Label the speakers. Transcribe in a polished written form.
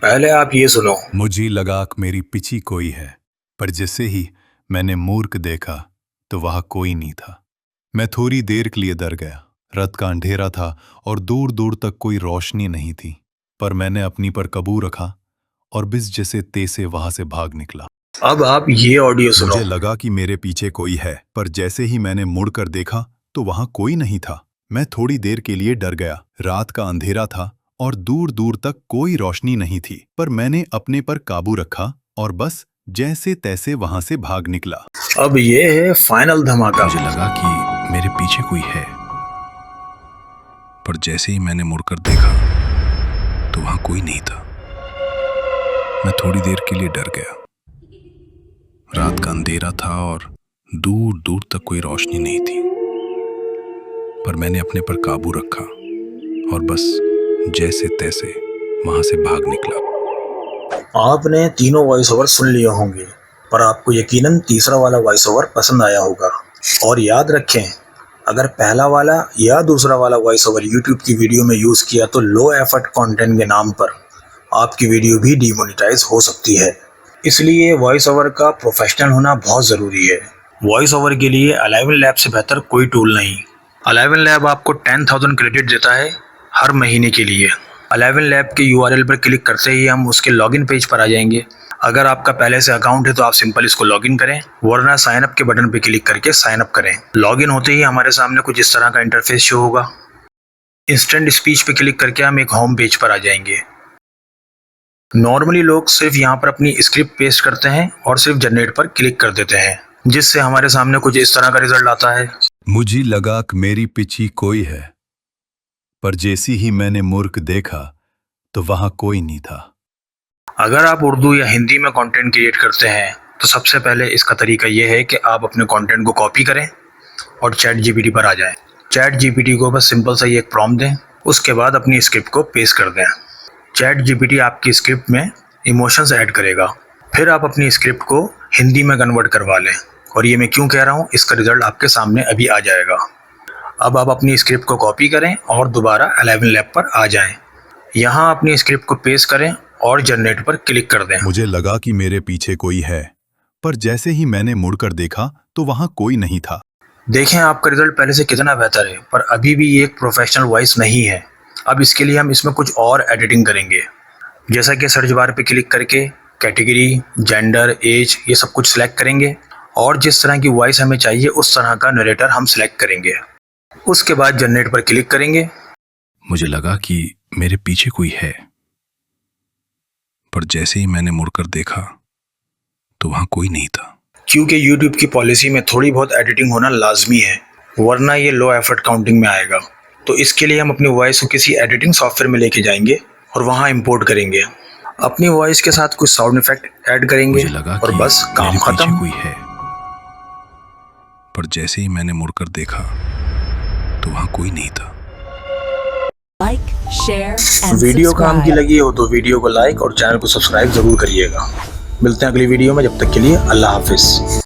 Speaker 1: पहले आप ये सुनो।
Speaker 2: मुझे लगा कि मेरी पीछे कोई है, पर जैसे ही मैंने मूर्ख देखा तो वहां कोई नहीं था। मैं थोड़ी देर के लिए डर गया। रात का अंधेरा था और दूर दूर तक कोई रोशनी नहीं थी, पर मैंने अपनी पर काबू रखा और बिस जैसे तेज वहां से भाग निकला।
Speaker 1: अब आप ये ऑडियो सुनो।
Speaker 2: मुझे लगा कि मेरे पीछे कोई है, पर जैसे ही मैंने मुड़कर देखा तो वहां कोई नहीं था। मैं थोड़ी देर के लिए डर गया। रात का अंधेरा था और दूर दूर तक कोई रोशनी नहीं थी, पर मैंने अपने पर काबू रखा और बस जैसे तैसे वहां से भाग निकला।
Speaker 1: अब ये है फाइनल धमाका।
Speaker 2: मुझे लगा कि मेरे पीछे कोई है, पर जैसे ही मैंने मुड़कर देखा तो वहां कोई नहीं था। मैं थोड़ी देर के लिए डर गया। रात का अंधेरा था और दूर दूर तक कोई रोशनी नहीं थी, पर मैंने अपने पर काबू रखा और बस जैसे तैसे वहां से भाग निकला।
Speaker 1: आपने तीनों वॉइस ओवर सुन लिए होंगे, पर आपको यकीनन तीसरा वाला वॉइस ओवर पसंद आया होगा। और याद रखें, अगर पहला वाला या दूसरा वाला वॉइस ओवर यूट्यूब की वीडियो में यूज़ किया तो लो एफर्ट कंटेंट के नाम पर आपकी वीडियो भी डिमोनेटाइज हो सकती है। इसलिए वॉइस ओवर का प्रोफेशनल होना बहुत ज़रूरी है। वॉइस ओवर के लिए अलाइवन लैब से बेहतर कोई टूल नहीं। अलाइवन लैब आपको 10,000 क्रेडिट देता है हर महीने के लिए। अलाइवन लैब के URL पर क्लिक करते ही हम उसके लॉगिन पेज पर आ जाएंगे। अगर आपका पहले से अकाउंट है तो आप सिंपल इसको लॉगिन करें, वरना साइन अप के बटन पर क्लिक करके साइन अप करें। लॉगिन होते ही हमारे सामने कुछ इस तरह का इंटरफेस शो होगा। इंस्टेंट स्पीच पे क्लिक करके हम एक होम पेज पर आ जाएंगे। नॉर्मली लोग सिर्फ यहाँ पर अपनी स्क्रिप्ट पेस्ट करते हैं और सिर्फ जनरेट पर क्लिक कर देते हैं, जिससे हमारे सामने कुछ इस तरह का रिजल्ट आता है।
Speaker 2: मुझे लगा कि मेरी पीछे कोई है, पर जैसे ही मैंने मूर्ख देखा तो वहां कोई नहीं था।
Speaker 1: अगर आप उर्दू या हिंदी में कंटेंट क्रिएट करते हैं तो सबसे पहले इसका तरीका यह है कि आप अपने कंटेंट को कॉपी करें और चैट जीपीटी पर आ जाएं। चैट जीपीटी को बस सिंपल सा एक प्रॉम्प्ट दें, उसके बाद अपनी स्क्रिप्ट को पेस्ट कर दें। चैट जीपीटी आपकी स्क्रिप्ट में इमोशंस ऐड करेगा। फिर आप अपनी स्क्रिप्ट को हिंदी में कन्वर्ट करवा लें, और ये मैं क्यों कह रहा हूँ इसका रिजल्ट आपके सामने अभी आ जाएगा। अब आप अपनी स्क्रिप्ट को कॉपी करें और दोबारा अलाइवन लैब पर आ जाएं। यहाँ अपनी स्क्रिप्ट को पेस्ट करें और जनरेट पर क्लिक कर दें।
Speaker 2: मुझे लगा कि मेरे पीछे कोई है, पर जैसे ही मैंने मुड़कर देखा तो वहां कोई नहीं था।
Speaker 1: देखें आपका रिजल्ट पहले से कितना बेहतर है, पर अभी भी ये एक प्रोफेशनल वॉइस नहीं है। अब इसके लिए हम इसमें कुछ और एडिटिंग करेंगे, जैसा कि सर्च बार पे क्लिक करके कैटेगरी, जेंडर, एज ये सब कुछ सिलेक्ट करेंगे और जिस तरह की वॉइस हमें चाहिए उस तरह का नरेटर हम सिलेक्ट करेंगे। उसके बाद जनरेट पर क्लिक करेंगे।
Speaker 2: मुझे लगा कि मेरे पीछे कोई है, पर जैसे ही मैंने मुड़कर देखा तो वहां कोई नहीं था।
Speaker 1: क्योंकि YouTube की पॉलिसी में थोड़ी बहुत एडिटिंग होना लाजमी है, वरना ये लो एफर्ट काउंटिंग में आएगा। तो इसके लिए हम अपनी वॉइस को किसी एडिटिंग सॉफ्टवेयर में लेके जाएंगे और वहाँ इंपोर्ट करेंगे। अपनी वॉइस के साथ कुछ साउंड इफेक्ट ऐड करेंगे और बस काम खत्म।
Speaker 2: कोई है, पर जैसे ही मैंने मुड़कर देखा तो वहां कोई नहीं था।
Speaker 3: लाइक, शेयर एंड
Speaker 1: वीडियो काम की लगी हो तो वीडियो को लाइक और चैनल को सब्सक्राइब जरूर करिएगा। मिलते हैं अगली वीडियो में, जब तक के लिए अल्लाह हाफिज।